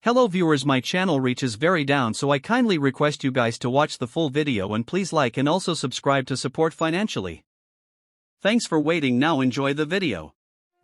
Hello viewers, my channel reaches very down, so I kindly request you guys to watch the full video and please like and also subscribe to support financially. Thanks for waiting, now enjoy the video.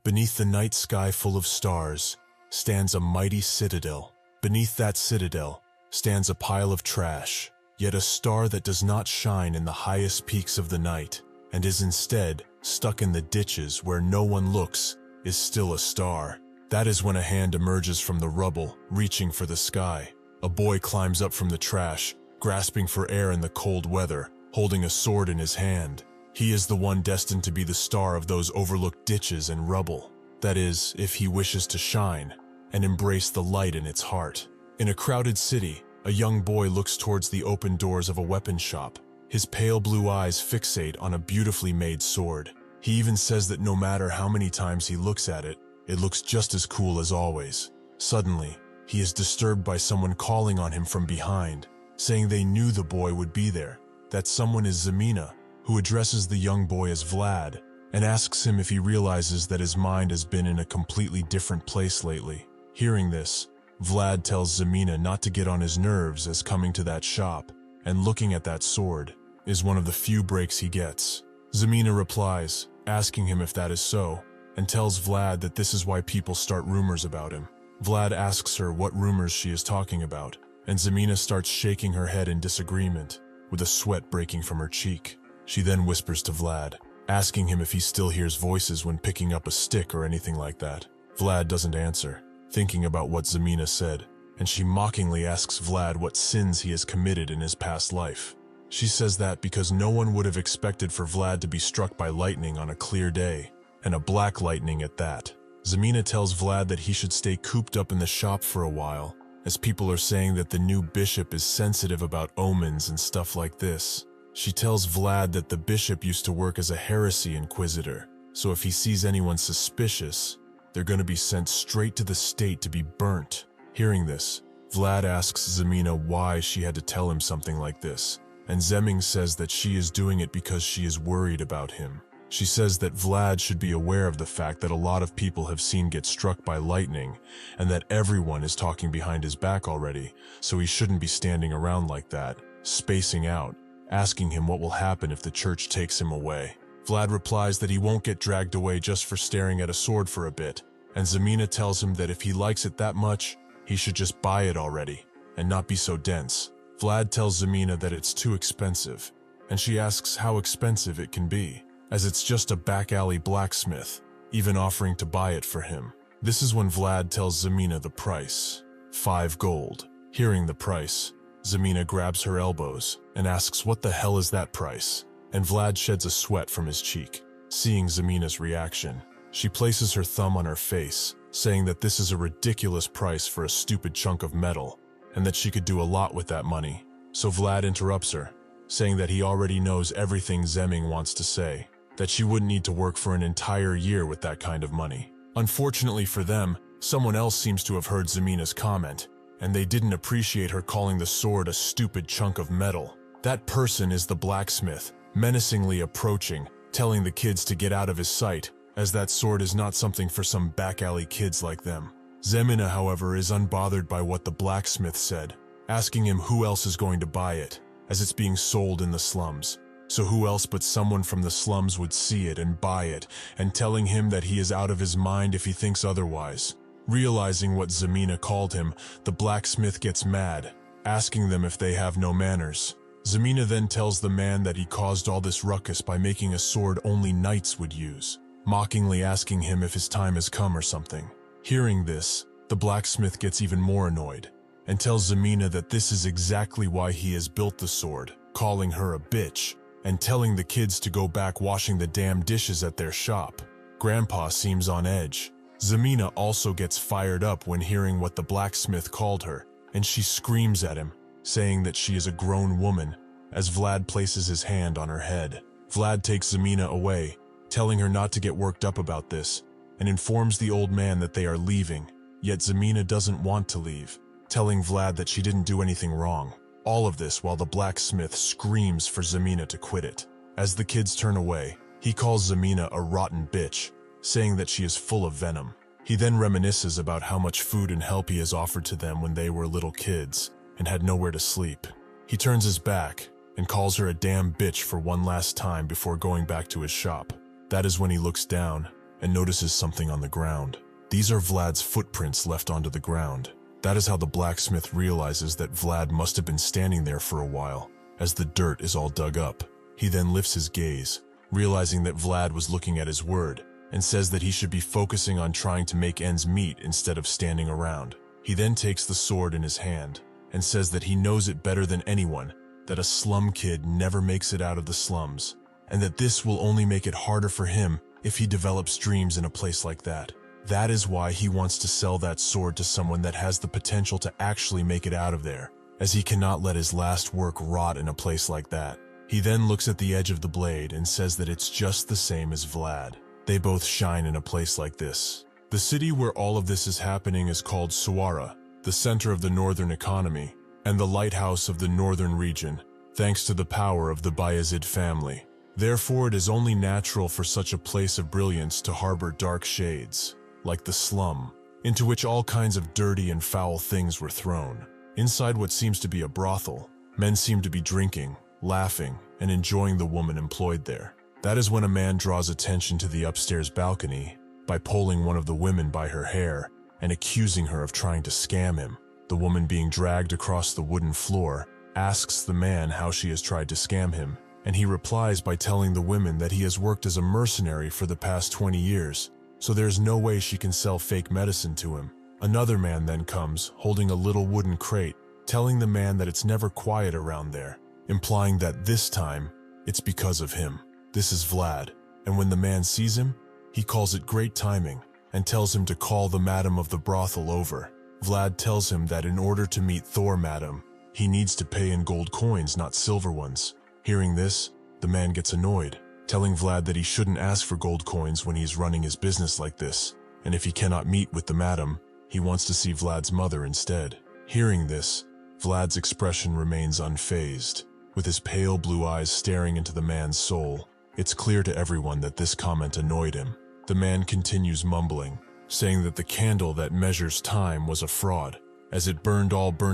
Beneath the night sky full of stars stands a mighty citadel. Beneath that citadel stands a pile of trash, yet a star that does not shine in the highest peaks of the night, and is instead stuck in the ditches where no one looks, is still a star. That is when a hand emerges from the rubble, reaching for the sky. A boy climbs up from the trash, grasping for air in the cold weather, holding a sword in his hand. He is the one destined to be the star of those overlooked ditches and rubble. That is, if he wishes to shine and embrace the light in its heart. In a crowded city, a young boy looks towards the open doors of a weapon shop. His pale blue eyes fixate on a beautifully made sword. He even says that no matter how many times he looks at it, it looks just as cool as always. Suddenly, he is disturbed by someone calling on him from behind, saying they knew the boy would be there. That someone is Zemina, who addresses the young boy as Vlad, and asks him if he realizes that his mind has been in a completely different place lately. Hearing this, Vlad tells Zemina not to get on his nerves, as coming to that shop and looking at that sword is one of the few breaks he gets. Zemina replies, asking him if that is so, and tells Vlad that this is why people start rumors about him. Vlad asks her what rumors she is talking about, and Zemina starts shaking her head in disagreement, with a sweat breaking from her cheek. She then whispers to Vlad, asking him if he still hears voices when picking up a stick or anything like that. Vlad doesn't answer, thinking about what Zemina said, and she mockingly asks Vlad what sins he has committed in his past life. She says that because no one would have expected for Vlad to be struck by lightning on a clear day, and a black lightning at that. Zemina tells Vlad that he should stay cooped up in the shop for a while, as people are saying that the new bishop is sensitive about omens and stuff like this. She tells Vlad that the bishop used to work as a heresy inquisitor, so if he sees anyone suspicious, they're going to be sent straight to the stake to be burnt. Hearing this, Vlad asks Zemina why she had to tell him something like this, and Zeming says that she is doing it because she is worried about him. She says that Vlad should be aware of the fact that a lot of people have seen get struck by lightning, and that everyone is talking behind his back already, so he shouldn't be standing around like that, spacing out, asking him what will happen if the church takes him away. Vlad replies that he won't get dragged away just for staring at a sword for a bit, and Zemina tells him that if he likes it that much, he should just buy it already, and not be so dense. Vlad tells Zemina that it's too expensive, and she asks how expensive it can be, as it's just a back alley blacksmith, even offering to buy it for him. This is when Vlad tells Zemina the price, 5 gold. Hearing the price, Zemina grabs her elbows and asks what the hell is that price, and Vlad sheds a sweat from his cheek. Seeing Zemina's reaction, she places her thumb on her face, saying that this is a ridiculous price for a stupid chunk of metal, and that she could do a lot with that money. So Vlad interrupts her, saying that he already knows everything Zeming wants to say, that she wouldn't need to work for an entire year with that kind of money. Unfortunately for them, someone else seems to have heard Zemina's comment, and they didn't appreciate her calling the sword a stupid chunk of metal. That person is the blacksmith, menacingly approaching, telling the kids to get out of his sight, as that sword is not something for some back alley kids like them. Zemina, however, is unbothered by what the blacksmith said, asking him who else is going to buy it, as it's being sold in the slums. So who else but someone from the slums would see it and buy it, and telling him that he is out of his mind if he thinks otherwise. Realizing what Zemina called him, the blacksmith gets mad, asking them if they have no manners. Zemina then tells the man that he caused all this ruckus by making a sword only knights would use, mockingly asking him if his time has come or something. Hearing this, the blacksmith gets even more annoyed, and tells Zemina that this is exactly why he has built the sword, calling her a bitch, and telling the kids to go back washing the damn dishes at their shop. Grandpa seems on edge. Zemina also gets fired up when hearing what the blacksmith called her, and she screams at him, saying that she is a grown woman, as Vlad places his hand on her head. Vlad takes Zemina away, telling her not to get worked up about this, and informs the old man that they are leaving, yet Zemina doesn't want to leave, telling Vlad that she didn't do anything wrong. All of this while the blacksmith screams for Zemina to quit it. As the kids turn away, he calls Zemina a rotten bitch, saying that she is full of venom. He then reminisces about how much food and help he has offered to them when they were little kids and had nowhere to sleep. He turns his back and calls her a damn bitch for one last time before going back to his shop. That is when he looks down and notices something on the ground. These are Vlad's footprints left onto the ground. That is how the blacksmith realizes that Vlad must have been standing there for a while, as the dirt is all dug up. He then lifts his gaze, realizing that Vlad was looking at his word, and says that he should be focusing on trying to make ends meet instead of standing around. He then takes the sword in his hand and says that he knows it better than anyone, that a slum kid never makes it out of the slums, and that this will only make it harder for him if he develops dreams in a place like that. That is why he wants to sell that sword to someone that has the potential to actually make it out of there, as he cannot let his last work rot in a place like that. He then looks at the edge of the blade and says that it's just the same as Vlad. They both shine in a place like this. The city where all of this is happening is called Schoarra, the center of the northern economy, and the lighthouse of the northern region, thanks to the power of the Vayezid family. Therefore, it is only natural for such a place of brilliance to harbor dark shades, like the slum, into which all kinds of dirty and foul things were thrown. Inside what seems to be a brothel, men seem to be drinking, laughing, and enjoying the woman employed there. That is when a man draws attention to the upstairs balcony by pulling one of the women by her hair and accusing her of trying to scam him. The woman, being dragged across the wooden floor, asks the man how she has tried to scam him, and he replies by telling the women that he has worked as a mercenary for the past 20 years, so there's no way she can sell fake medicine to him. Another man then comes, holding a little wooden crate, telling the man that it's never quiet around there, implying that this time, it's because of him. This is Vlad, and when the man sees him, he calls it great timing and tells him to call the madam of the brothel over. Vlad tells him that in order to meet Thor madam, he needs to pay in gold coins, not silver ones. Hearing this, the man gets annoyed, telling Vlad that he shouldn't ask for gold coins when he's running his business like this, and if he cannot meet with the madam, he wants to see Vlad's mother instead. Hearing this, Vlad's expression remains unfazed, with his pale blue eyes staring into the man's soul. It's clear to everyone that this comment annoyed him. The man continues mumbling, saying that the candle that measures time was a fraud, as it burnt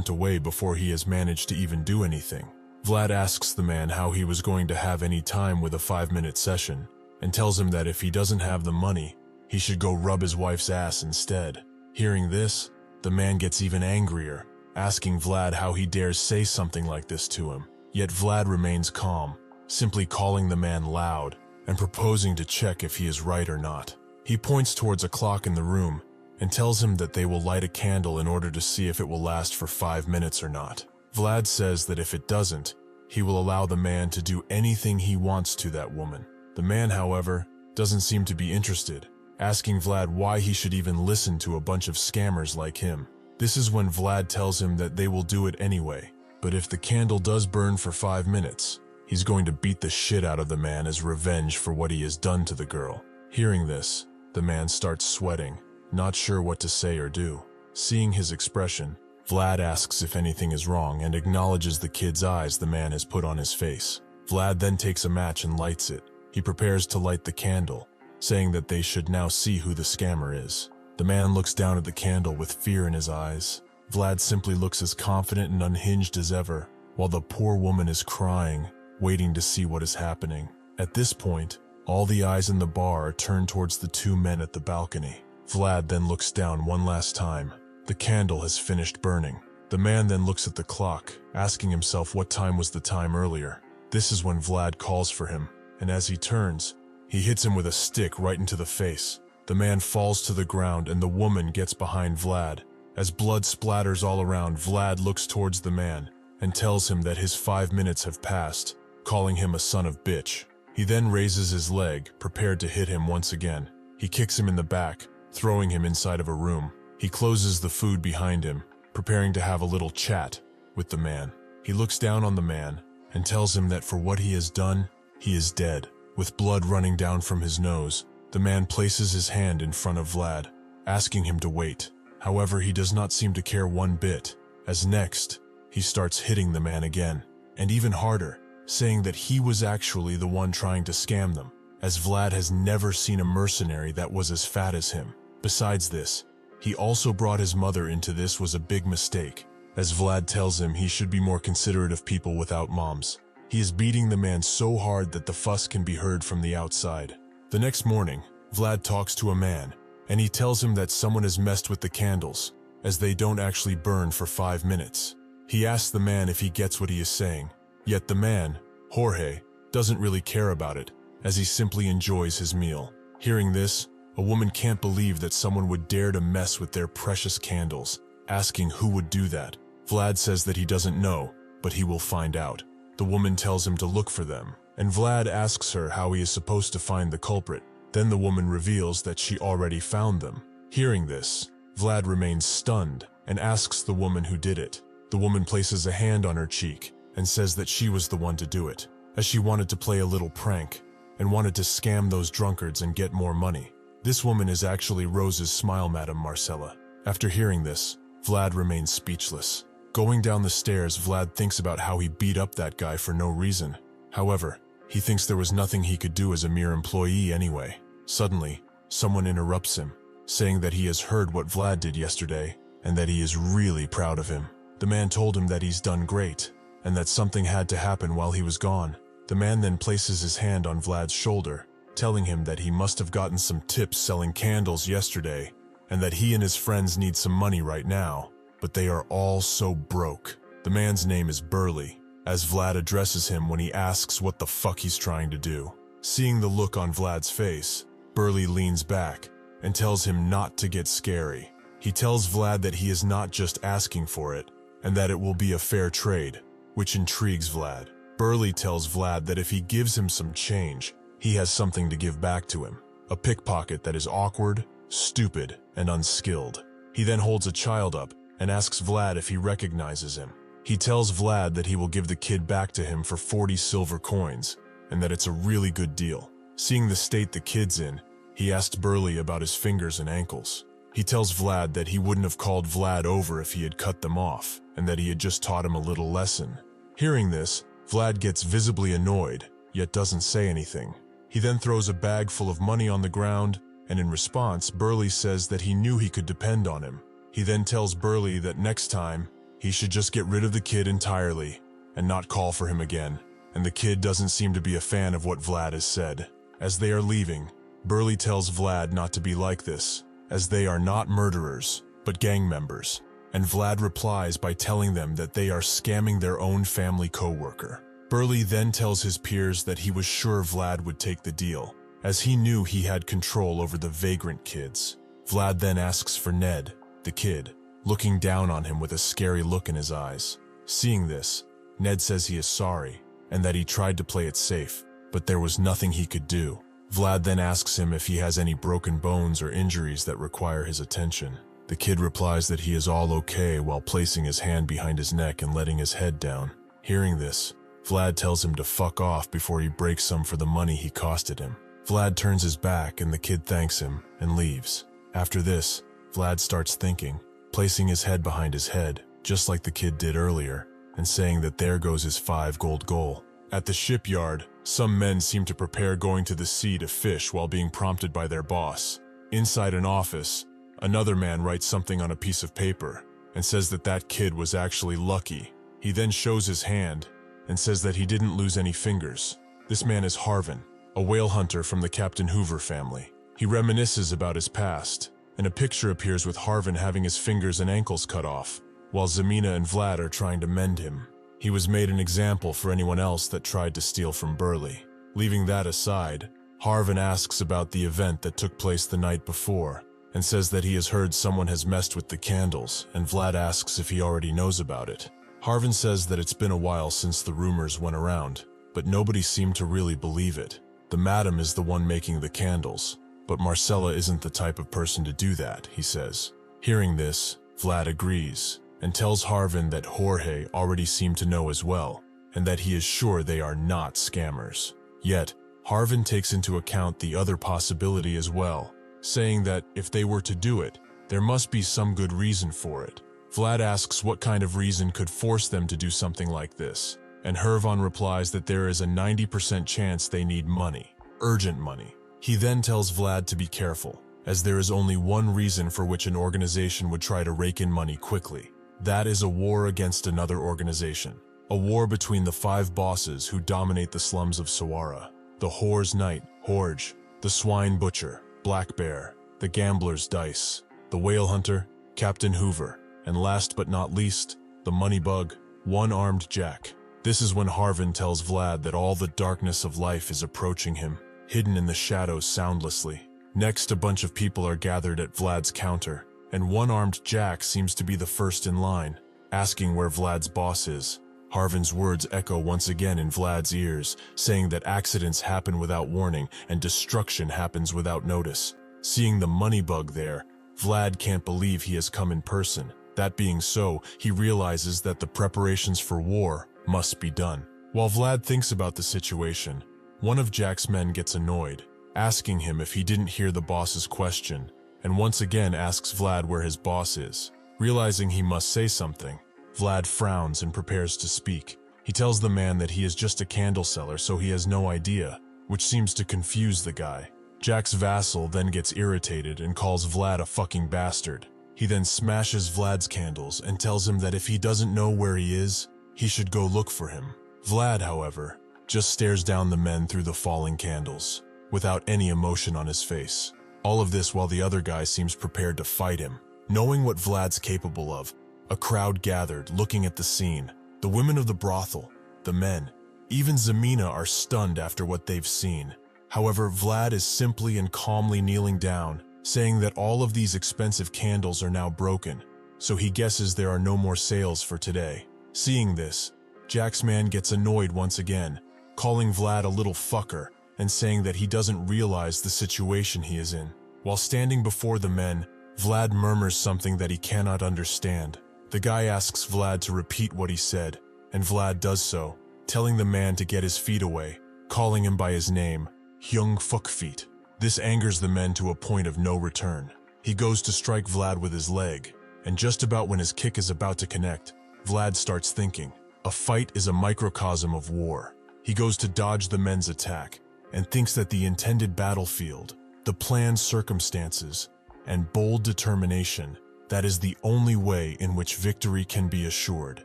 away before he has managed to even do anything. Vlad asks the man how he was going to have any time with a 5-minute session, and tells him that if he doesn't have the money, he should go rub his wife's ass instead. Hearing this, the man gets even angrier, asking Vlad how he dares say something like this to him. Yet Vlad remains calm, simply calling the man loud and proposing to check if he is right or not. He points towards a clock in the room and tells him that they will light a candle in order to see if it will last for 5 minutes or not. Vlad says that if it doesn't, he will allow the man to do anything he wants to that woman. The man, however, doesn't seem to be interested, asking Vlad why he should even listen to a bunch of scammers like him. This is when Vlad tells him that they will do it anyway, but if the candle does burn for 5 minutes, he's going to beat the shit out of the man as revenge for what he has done to the girl. Hearing this, the man starts sweating, not sure what to say or do. Seeing his expression, Vlad asks if anything is wrong and acknowledges the kid's eyes the man has put on his face. Vlad then takes a match and lights it. He prepares to light the candle, saying that they should now see who the scammer is. The man looks down at the candle with fear in his eyes. Vlad simply looks as confident and unhinged as ever, while the poor woman is crying, waiting to see what is happening. At this point, all the eyes in the bar are turned towards the 2 men at the balcony. Vlad then looks down one last time. The candle has finished burning. The man then looks at the clock, asking himself what time was the time earlier. This is when Vlad calls for him, and as he turns, he hits him with a stick right into the face. The man falls to the ground and the woman gets behind Vlad. As blood splatters all around, Vlad looks towards the man and tells him that his 5 minutes have passed, calling him a son of bitch. He then raises his leg, prepared to hit him once again. He kicks him in the back, throwing him inside of a room. He closes the food behind him, preparing to have a little chat with the man. He looks down on the man and tells him that for what he has done, he is dead. With blood running down from his nose, the man places his hand in front of Vlad, asking him to wait. However, he does not seem to care one bit, as next, he starts hitting the man again, and even harder, saying that he was actually the one trying to scam them, as Vlad has never seen a mercenary that was as fat as him. Besides this, he also brought his mother into this was a big mistake, as Vlad tells him he should be more considerate of people without moms. He is beating the man so hard that the fuss can be heard from the outside. The next morning, Vlad talks to a man, and he tells him that someone has messed with the candles, as they don't actually burn for 5 minutes. He asks the man if he gets what he is saying, yet the man, Jorge, doesn't really care about it, as he simply enjoys his meal. Hearing this, a woman can't believe that someone would dare to mess with their precious candles, asking who would do that. Vlad says that he doesn't know, but he will find out. The woman tells him to look for them, and Vlad asks her how he is supposed to find the culprit. Then the woman reveals that she already found them. Hearing this, Vlad remains stunned and asks the woman who did it. The woman places a hand on her cheek and says that she was the one to do it, as she wanted to play a little prank and wanted to scam those drunkards and get more money. This woman is actually Rose's smile madam Marcella. After hearing this, Vlad remains speechless. Going down the stairs, Vlad thinks about how he beat up that guy for no reason. However, he thinks there was nothing he could do as a mere employee anyway. Suddenly, someone interrupts him, saying that he has heard what Vlad did yesterday and that he is really proud of him. The man told him that he's done great and that something had to happen while he was gone. The man then places his hand on Vlad's shoulder, telling him that he must have gotten some tips selling candles yesterday and that he and his friends need some money right now, but they are all so broke. The man's name is Burly, as Vlad addresses him when he asks what the fuck he's trying to do. Seeing the look on Vlad's face, Burly leans back and tells him not to get scary. He tells Vlad that he is not just asking for it, and that it will be a fair trade, which intrigues Vlad. Burly tells Vlad that if he gives him some change, he has something to give back to him. A pickpocket that is awkward, stupid, and unskilled. He then holds a child up and asks Vlad if he recognizes him. He tells Vlad that he will give the kid back to him for 40 silver coins, and that it's a really good deal. Seeing the state the kid's in, he asks Burly about his fingers and ankles. He tells Vlad that he wouldn't have called Vlad over if he had cut them off, and that he had just taught him a little lesson. Hearing this, Vlad gets visibly annoyed, yet doesn't say anything. He then throws a bag full of money on the ground, and in response, Burly says that he knew he could depend on him. He then tells Burly that next time, he should just get rid of the kid entirely, and not call for him again, and the kid doesn't seem to be a fan of what Vlad has said. As they are leaving, Burly tells Vlad not to be like this, as they are not murderers, but gang members, and Vlad replies by telling them that they are scamming their own family co-worker. Burly then tells his peers that he was sure Vlad would take the deal, as he knew he had control over the vagrant kids. Vlad then asks for Ned, the kid, looking down on him with a scary look in his eyes. Seeing this, Ned says he is sorry, and that he tried to play it safe, but there was nothing he could do. Vlad then asks him if he has any broken bones or injuries that require his attention. The kid replies that he is all okay while placing his hand behind his neck and letting his head down. Hearing this, Vlad tells him to fuck off before he breaks some for the money he costed him. Vlad turns his back and the kid thanks him and leaves. After this, Vlad starts thinking, placing his head behind his head, just like the kid did earlier, and saying that there goes his 5 gold goal. At the shipyard, some men seem to prepare going to the sea to fish while being prompted by their boss. Inside an office, another man writes something on a piece of paper and says that that kid was actually lucky. He then shows his hand and says that he didn't lose any fingers. This man is Harvin, a whale hunter from the Captain Hoover family. He reminisces about his past, and a picture appears with Harvin having his fingers and ankles cut off, while Zemina and Vlad are trying to mend him. He was made an example for anyone else that tried to steal from Burly. Leaving that aside, Harvin asks about the event that took place the night before, and says that he has heard someone has messed with the candles, and Vlad asks if he already knows about it. Harvin says that it's been a while since the rumors went around, but nobody seemed to really believe it. The madam is the one making the candles, but Marcella isn't the type of person to do that, he says. Hearing this, Vlad agrees, and tells Harvin that Jorge already seemed to know as well, and that he is sure they are not scammers. Yet, Harvin takes into account the other possibility as well, saying that if they were to do it, there must be some good reason for it. Vlad asks what kind of reason could force them to do something like this, and Hervon replies that there is a 90% chance they need money, urgent money. He then tells Vlad to be careful, as there is only one reason for which an organization would try to rake in money quickly. That is a war against another organization. A war between the 5 bosses who dominate the slums of Schoarra. The whore's knight, Horge, the swine butcher, Black Bear, the gambler's dice, the whale hunter, Captain Hoover, and last but not least, the money bug, one-armed Jack. This is when Harvin tells Vlad that all the darkness of life is approaching him, hidden in the shadows soundlessly. Next, a bunch of people are gathered at Vlad's counter, and one-armed Jack seems to be the first in line, asking where Vlad's boss is. Harvin's words echo once again in Vlad's ears, saying that accidents happen without warning and destruction happens without notice. Seeing the money bug there, Vlad can't believe he has come in person. That being so, he realizes that the preparations for war must be done. While Vlad thinks about the situation, one of Jack's men gets annoyed, asking him if he didn't hear the boss's question, and once again asks Vlad where his boss is. Realizing he must say something, Vlad frowns and prepares to speak. He tells the man that he is just a candle seller, so he has no idea, which seems to confuse the guy. Jack's vassal then gets irritated and calls Vlad a fucking bastard. He then smashes Vlad's candles and tells him that if he doesn't know where he is, he should go look for him. Vlad, however, just stares down the men through the falling candles, without any emotion on his face. All of this while the other guy seems prepared to fight him. Knowing what Vlad's capable of, a crowd gathered, looking at the scene. The women of the brothel, the men, even Zemina are stunned after what they've seen. However, Vlad is simply and calmly kneeling down, saying that all of these expensive candles are now broken, so he guesses there are no more sales for today. Seeing this, Jack's man gets annoyed once again, calling Vlad a little fucker and saying that he doesn't realize the situation he is in. While standing before the men, Vlad murmurs something that he cannot understand. The guy asks Vlad to repeat what he said, and Vlad does so, telling the man to get his feet away, calling him by his name, Hyung Fuckfeet. This angers the men to a point of no return. He goes to strike Vlad with his leg, and just about when his kick is about to connect, Vlad starts thinking. A fight is a microcosm of war. He goes to dodge the men's attack, and thinks that the intended battlefield, the planned circumstances, and bold determination, that is the only way in which victory can be assured.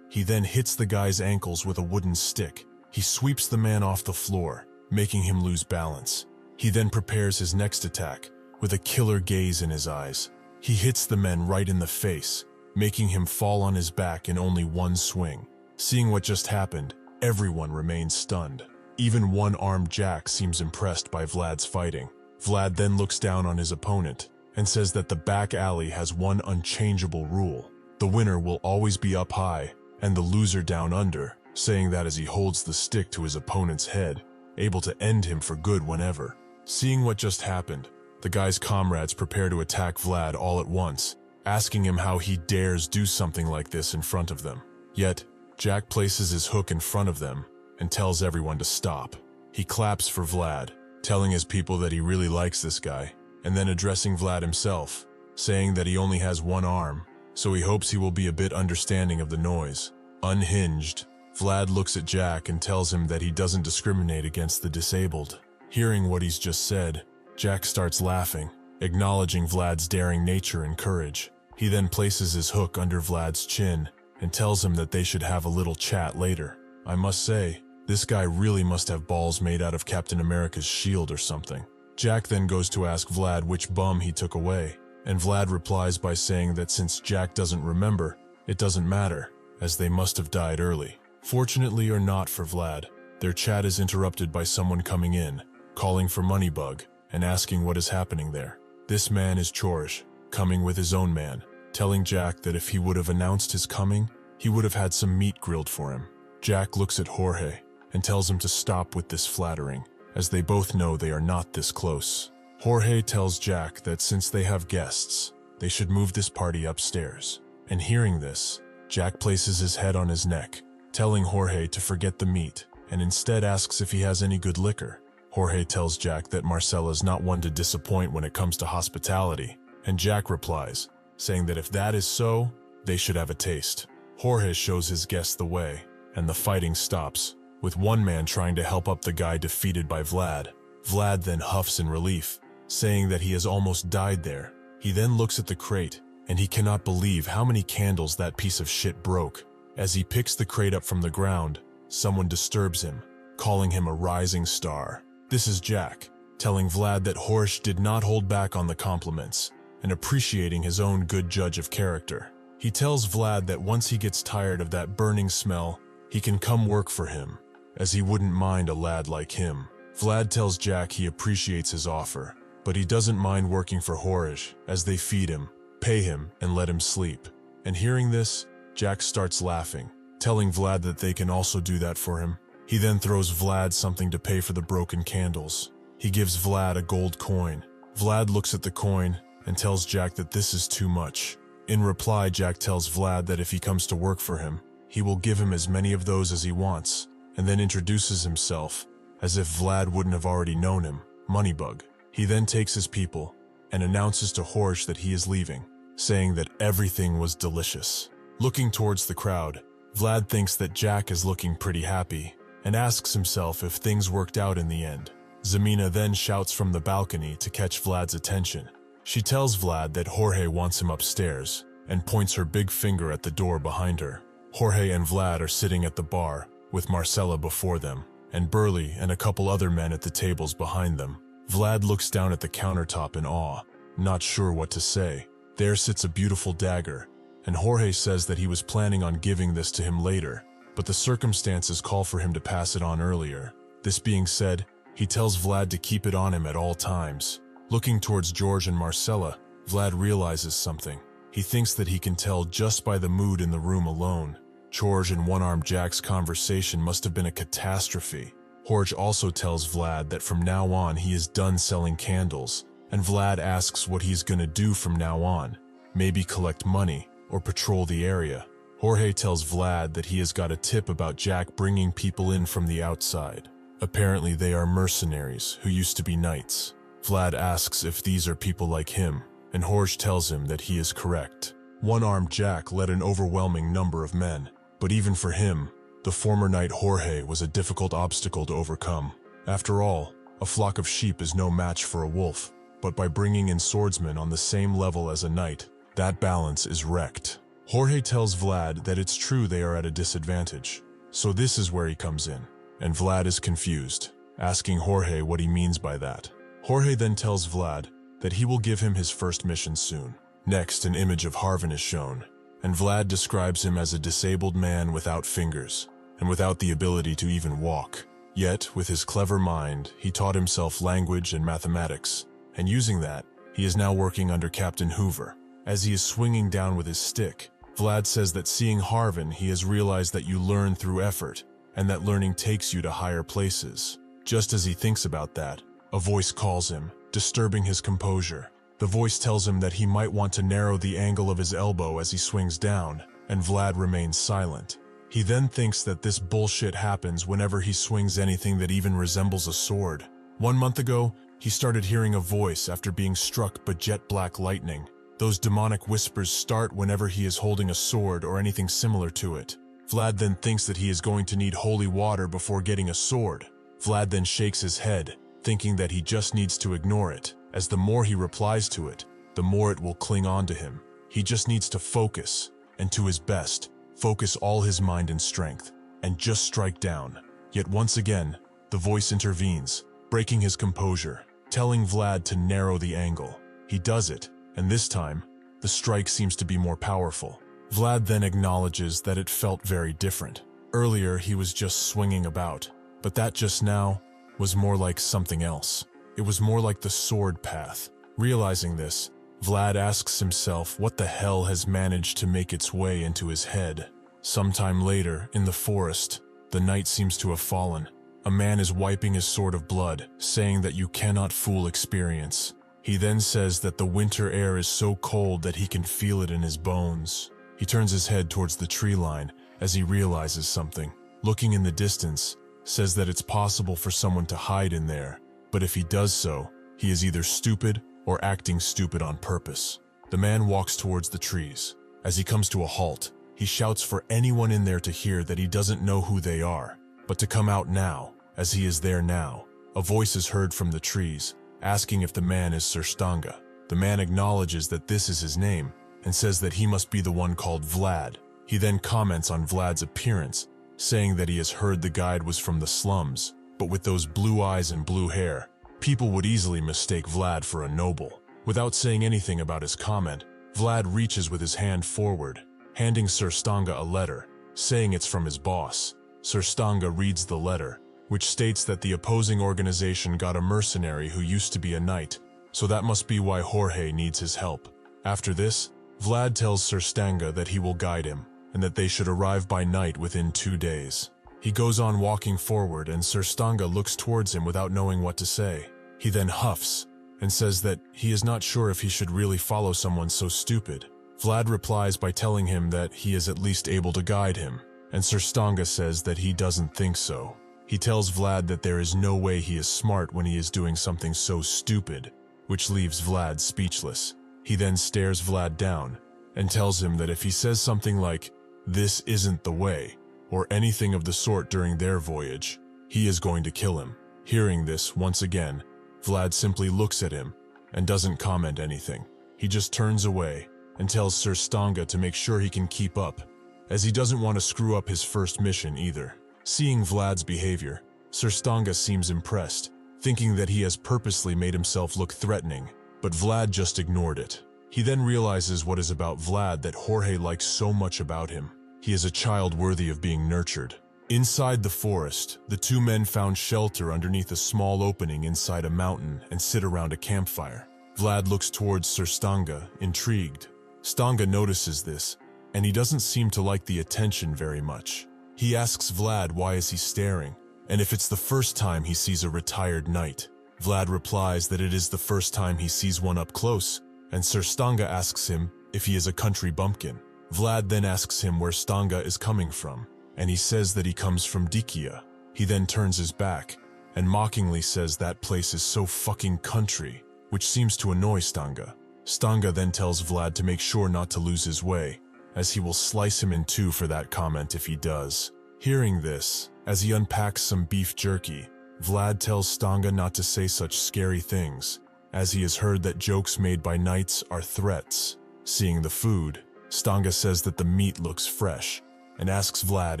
He then hits the guy's ankles with a wooden stick. He sweeps the man off the floor, making him lose balance. He then prepares his next attack, with a killer gaze in his eyes. He hits the man right in the face, making him fall on his back in only one swing. Seeing what just happened, everyone remains stunned. Even one-armed Jack seems impressed by Vlad's fighting. Vlad then looks down on his opponent, and says that the back alley has one unchangeable rule. The winner will always be up high, and the loser down under, saying that as he holds the stick to his opponent's head, able to end him for good whenever. Seeing what just happened, the guy's comrades prepare to attack Vlad all at once, asking him how he dares do something like this in front of them. Yet, Jack places his hook in front of them and tells everyone to stop. He claps for Vlad, telling his people that he really likes this guy, and then addressing Vlad himself, saying that he only has one arm, so he hopes he will be a bit understanding of the noise. Unhinged, Vlad looks at Jack and tells him that he doesn't discriminate against the disabled. Hearing what he's just said, Jack starts laughing, acknowledging Vlad's daring nature and courage. He then places his hook under Vlad's chin and tells him that they should have a little chat later. I must say, this guy really must have balls made out of Captain America's shield or something. Jack then goes to ask Vlad which bum he took away, and Vlad replies by saying that since Jack doesn't remember, it doesn't matter, as they must have died early. Fortunately or not for Vlad, their chat is interrupted by someone coming in, calling for Moneybug, and asking what is happening there. This man is Chorish, coming with his own man, telling Jack that if he would have announced his coming, he would have had some meat grilled for him. Jack looks at Jorge and tells him to stop with this flattering, as they both know they are not this close. Jorge tells Jack that since they have guests, they should move this party upstairs. And hearing this, Jack places his head on his neck, telling Jorge to forget the meat, and instead asks if he has any good liquor. Jorge tells Jack that Marcella's not one to disappoint when it comes to hospitality, and Jack replies, saying that if that is so, they should have a taste. Jorge shows his guests the way, and the fighting stops, with one man trying to help up the guy defeated by Vlad. Vlad then huffs in relief, saying that he has almost died there. He then looks at the crate, and he cannot believe how many candles that piece of shit broke. As he picks the crate up from the ground, someone disturbs him, calling him a rising star. This is Jack, telling Vlad that Horsch did not hold back on the compliments, and appreciating his own good judge of character. He tells Vlad that once he gets tired of that burning smell, he can come work for him, as he wouldn't mind a lad like him. Vlad tells Jack he appreciates his offer, but he doesn't mind working for Horsch, as they feed him, pay him, and let him sleep. And hearing this, Jack starts laughing, telling Vlad that they can also do that for him. He then throws Vlad something to pay for the broken candles. He gives Vlad a gold coin. Vlad looks at the coin and tells Jack that this is too much. In reply, Jack tells Vlad that if he comes to work for him, he will give him as many of those as he wants, and then introduces himself, as if Vlad wouldn't have already known him, Moneybug. He then takes his people and announces to Horsch that he is leaving, saying that everything was delicious. Looking towards the crowd, Vlad thinks that Jack is looking pretty happy, and asks himself if things worked out in the end. Zemina then shouts from the balcony to catch Vlad's attention. She tells Vlad that Jorge wants him upstairs, and points her big finger at the door behind her. Jorge and Vlad are sitting at the bar, with Marcella before them, and Burley and a couple other men at the tables behind them. Vlad looks down at the countertop in awe, not sure what to say. There sits a beautiful dagger, and Jorge says that he was planning on giving this to him later, but the circumstances call for him to pass it on earlier. This being said, he tells Vlad to keep it on him at all times. Looking towards George and Marcella, Vlad realizes something. He thinks that he can tell just by the mood in the room alone. George and One-Armed Jack's conversation must have been a catastrophe. George also tells Vlad that from now on he is done selling candles, and Vlad asks what he's gonna do from now on. Maybe collect money, or patrol the area. Jorge tells Vlad that he has got a tip about Jack bringing people in from the outside. Apparently they are mercenaries who used to be knights. Vlad asks if these are people like him, and Jorge tells him that he is correct. One-Armed Jack led an overwhelming number of men, but even for him, the former knight Jorge was a difficult obstacle to overcome. After all, a flock of sheep is no match for a wolf, but by bringing in swordsmen on the same level as a knight, that balance is wrecked. Jorge tells Vlad that it's true they are at a disadvantage, so this is where he comes in, and Vlad is confused, asking Jorge what he means by that. Jorge then tells Vlad that he will give him his first mission soon. Next, an image of Harvin is shown, and Vlad describes him as a disabled man without fingers, and without the ability to even walk. Yet, with his clever mind, he taught himself language and mathematics, and using that, he is now working under Captain Hoover. As he is swinging down with his stick, Vlad says that seeing Harvin, he has realized that you learn through effort, and that learning takes you to higher places. Just as he thinks about that, a voice calls him, disturbing his composure. The voice tells him that he might want to narrow the angle of his elbow as he swings down, and Vlad remains silent. He then thinks that this bullshit happens whenever he swings anything that even resembles a sword. 1 month ago, he started hearing a voice after being struck by jet black lightning. Those demonic whispers start whenever he is holding a sword or anything similar to it. Vlad then thinks that he is going to need holy water before getting a sword. Vlad then shakes his head, thinking that he just needs to ignore it, as the more he replies to it, the more it will cling on to him. He just needs to focus, and to his best, focus all his mind and strength, and just strike down. Yet once again, the voice intervenes, breaking his composure, telling Vlad to narrow the angle. He does it, and this time, the strike seems to be more powerful. Vlad then acknowledges that it felt very different. Earlier, he was just swinging about, but that just now was more like something else. It was more like the sword path. Realizing this, Vlad asks himself what the hell has managed to make its way into his head. Sometime later, in the forest, the night seems to have fallen. A man is wiping his sword of blood, saying that you cannot fool experience. He then says that the winter air is so cold that he can feel it in his bones. He turns his head towards the tree line as he realizes something. Looking in the distance, says that it's possible for someone to hide in there, but if he does so, he is either stupid or acting stupid on purpose. The man walks towards the trees. As he comes to a halt, he shouts for anyone in there to hear that he doesn't know who they are, but to come out now, as he is there now. A voice is heard from the trees, asking if the man is Sir Stanga. The man acknowledges that this is his name and says that he must be the one called Vlad. He then comments on Vlad's appearance, saying that he has heard the guide was from the slums, but with those blue eyes and blue hair, people would easily mistake Vlad for a noble. Without saying anything about his comment, Vlad reaches with his hand forward, handing Sir Stanga a letter, saying it's from his boss. Sir Stanga reads the letter, which states that the opposing organization got a mercenary who used to be a knight, so that must be why Jorge needs his help. After this, Vlad tells Sir Stanga that he will guide him, and that they should arrive by night within 2 days. He goes on walking forward, and Sir Stanga looks towards him without knowing what to say. He then huffs, and says that he is not sure if he should really follow someone so stupid. Vlad replies by telling him that he is at least able to guide him, and Sir Stanga says that he doesn't think so. He tells Vlad that there is no way he is smart when he is doing something so stupid, which leaves Vlad speechless. He then stares Vlad down, and tells him that if he says something like, "This isn't the way," or anything of the sort during their voyage, he is going to kill him. Hearing this, once again, Vlad simply looks at him and doesn't comment anything. He just turns away and tells Sir Stanga to make sure he can keep up, as he doesn't want to screw up his first mission either. Seeing Vlad's behavior, Sir Stanga seems impressed, thinking that he has purposely made himself look threatening, but Vlad just ignored it. He then realizes what is about Vlad that Jorge likes so much about him. He is a child worthy of being nurtured. Inside the forest, the two men found shelter underneath a small opening inside a mountain and sit around a campfire. Vlad looks towards Sir Stanga, intrigued. Stanga notices this, and he doesn't seem to like the attention very much. He asks Vlad why is he staring, and if it's the first time he sees a retired knight. Vlad replies that it is the first time he sees one up close, and Sir Stanga asks him if he is a country bumpkin. Vlad then asks him where Stanga is coming from, and he says that he comes from Dikia. He then turns his back, and mockingly says that place is so fucking country, which seems to annoy Stanga. Stanga then tells Vlad to make sure not to lose his way, as he will slice him in two for that comment if he does. Hearing this, as he unpacks some beef jerky, Vlad tells Stanga not to say such scary things, as he has heard that jokes made by knights are threats. Seeing the food, Stanga says that the meat looks fresh, and asks Vlad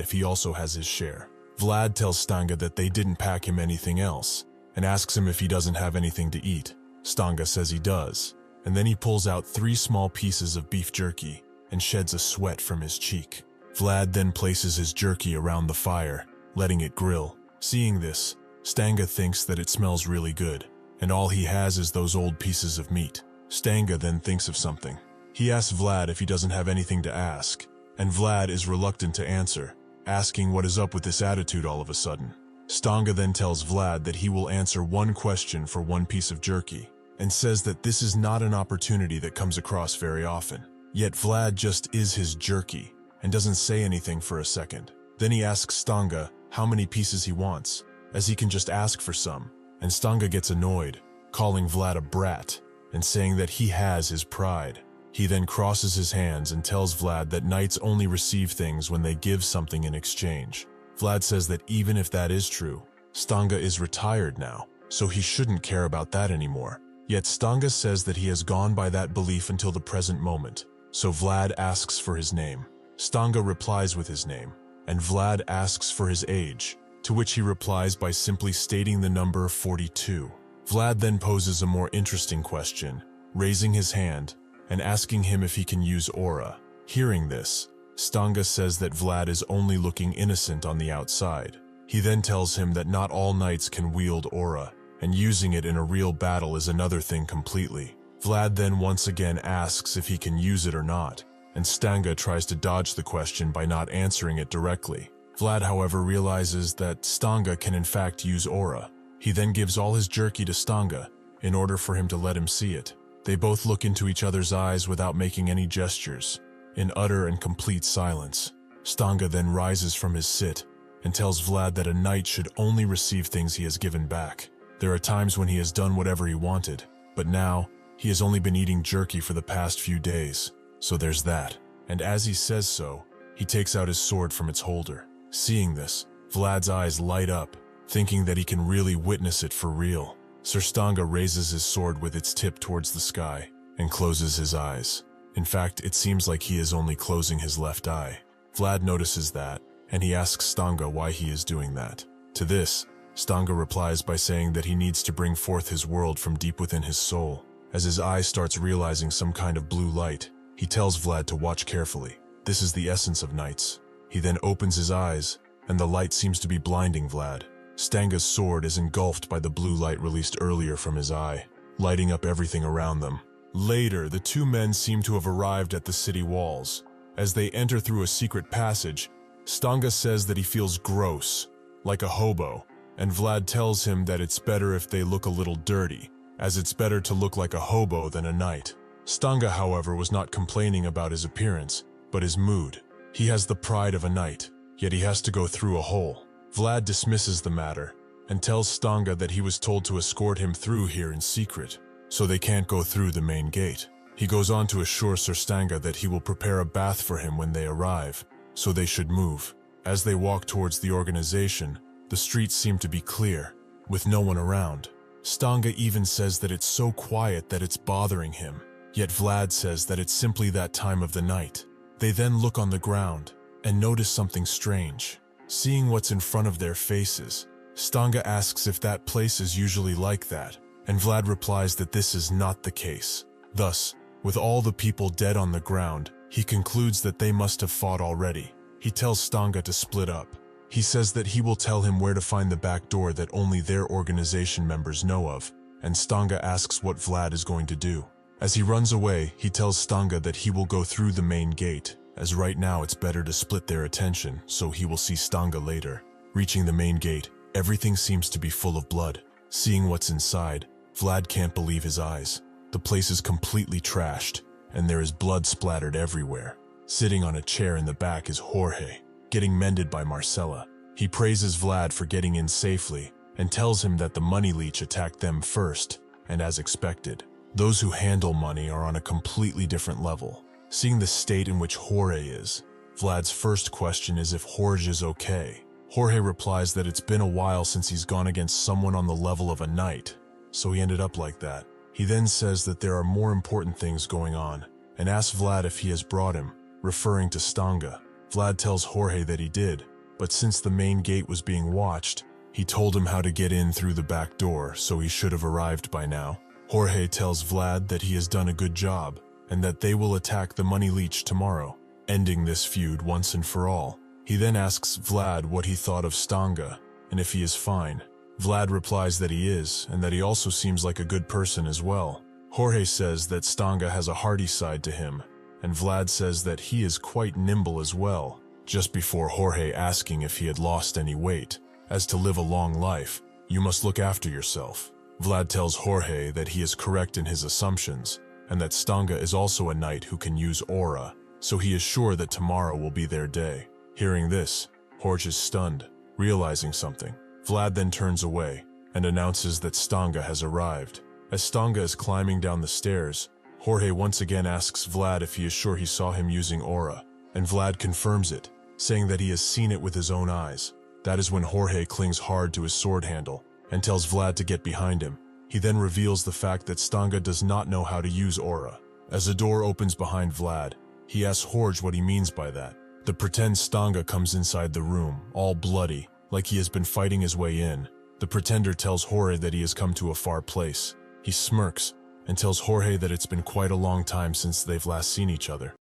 if he also has his share. Vlad tells Stanga that they didn't pack him anything else, and asks him if he doesn't have anything to eat. Stanga says he does, and then he pulls out 3 small pieces of beef jerky and sheds a sweat from his cheek. Vlad then places his jerky around the fire, letting it grill. Seeing this, Stanga thinks that it smells really good, and all he has is those old pieces of meat. Stanga then thinks of something. He asks Vlad if he doesn't have anything to ask, and Vlad is reluctant to answer, asking what is up with this attitude all of a sudden. Stanga then tells Vlad that he will answer 1 question for 1 piece of jerky, and says that this is not an opportunity that comes across very often. Yet Vlad just is his jerky, and doesn't say anything for a second. Then he asks Stanga how many pieces he wants, as he can just ask for some, and Stanga gets annoyed, calling Vlad a brat, and saying that he has his pride. He then crosses his hands and tells Vlad that knights only receive things when they give something in exchange. Vlad says that even if that is true, Stanga is retired now, so he shouldn't care about that anymore. Yet Stanga says that he has gone by that belief until the present moment, so Vlad asks for his name. Stanga replies with his name, and Vlad asks for his age, to which he replies by simply stating the number 42. Vlad then poses a more interesting question, raising his hand and asking him if he can use aura. Hearing this, Stanga says that Vlad is only looking innocent on the outside. He then tells him that not all knights can wield aura, and using it in a real battle is another thing completely. Vlad then once again asks if he can use it or not, and Stanga tries to dodge the question by not answering it directly. Vlad, however, realizes that Stanga can in fact use aura. He then gives all his jerky to Stanga in order for him to let him see it. They both look into each other's eyes without making any gestures, in utter and complete silence. Stanga then rises from his sit and tells Vlad that a knight should only receive things he has given back. There are times when he has done whatever he wanted, but now he has only been eating jerky for the past few days, so there's that. And as he says so, he takes out his sword from its holder. Seeing this, Vlad's eyes light up, thinking that he can really witness it for real. Sir Stanga raises his sword with its tip towards the sky and closes his eyes. In fact, it seems like he is only closing his left eye. Vlad notices that, and he asks Stanga why he is doing that. To this, Stanga replies by saying that he needs to bring forth his world from deep within his soul. As his eye starts realizing some kind of blue light, he tells Vlad to watch carefully. This is the essence of nights. He then opens his eyes, and the light seems to be blinding Vlad. Stanga's sword is engulfed by the blue light released earlier from his eye, lighting up everything around them. Later, the two men seem to have arrived at the city walls. As they enter through a secret passage, Stanga says that he feels gross, like a hobo, and Vlad tells him that it's better if they look a little dirty, as it's better to look like a hobo than a knight. Stanga, however, was not complaining about his appearance, but his mood. He has the pride of a knight, yet he has to go through a hole. Vlad dismisses the matter, and tells Stanga that he was told to escort him through here in secret, so they can't go through the main gate. He goes on to assure Sir Stanga that he will prepare a bath for him when they arrive, so they should move. As they walk towards the organization, the streets seem to be clear, with no one around. Stanga even says that it's so quiet that it's bothering him, yet Vlad says that it's simply that time of the night. They then look on the ground and notice something strange. Seeing what's in front of their faces, Stanga asks if that place is usually like that, and Vlad replies that this is not the case. Thus, with all the people dead on the ground, he concludes that they must have fought already. He tells Stanga to split up. He says that he will tell him where to find the back door that only their organization members know of, and Stanga asks what Vlad is going to do. As he runs away, he tells Stanga that he will go through the main gate, as right now it's better to split their attention, so he will see Stanga later. Reaching the main gate, everything seems to be full of blood. Seeing what's inside, Vlad can't believe his eyes. The place is completely trashed, and there is blood splattered everywhere. Sitting on a chair in the back is Jorge, getting mended by Marcella. He praises Vlad for getting in safely, and tells him that the money leech attacked them first, and as expected. Those who handle money are on a completely different level. Seeing the state in which Jorge is, Vlad's first question is if Jorge is okay. Jorge replies that it's been a while since he's gone against someone on the level of a knight, so he ended up like that. He then says that there are more important things going on, and asks Vlad if he has brought him, referring to Stanga. Vlad tells Jorge that he did, but since the main gate was being watched, he told him how to get in through the back door, so he should have arrived by now. Jorge tells Vlad that he has done a good job, and that they will attack the money leech tomorrow, ending this feud once and for all. He then asks Vlad what he thought of Stanga, and if he is fine. Vlad replies that he is, and that he also seems like a good person as well. Jorge says that Stanga has a hearty side to him, and Vlad says that he is quite nimble as well, just before Jorge asking if he had lost any weight. As to live a long life, you must look after yourself. Vlad tells Jorge that he is correct in his assumptions, and that Stanga is also a knight who can use aura, so he is sure that tomorrow will be their day. Hearing this, Jorge is stunned, realizing something. Vlad then turns away, and announces that Stanga has arrived. As Stanga is climbing down the stairs, Jorge once again asks Vlad if he is sure he saw him using aura, and Vlad confirms it, saying that he has seen it with his own eyes. That is when Jorge clings hard to his sword handle, and tells Vlad to get behind him. He then reveals the fact that Stanga does not know how to use aura. As the door opens behind Vlad, he asks Jorge what he means by that. The pretend Stanga comes inside the room, all bloody, like he has been fighting his way in. The pretender tells Jorge that he has come to a far place. He smirks, and tells Jorge that it's been quite a long time since they've last seen each other.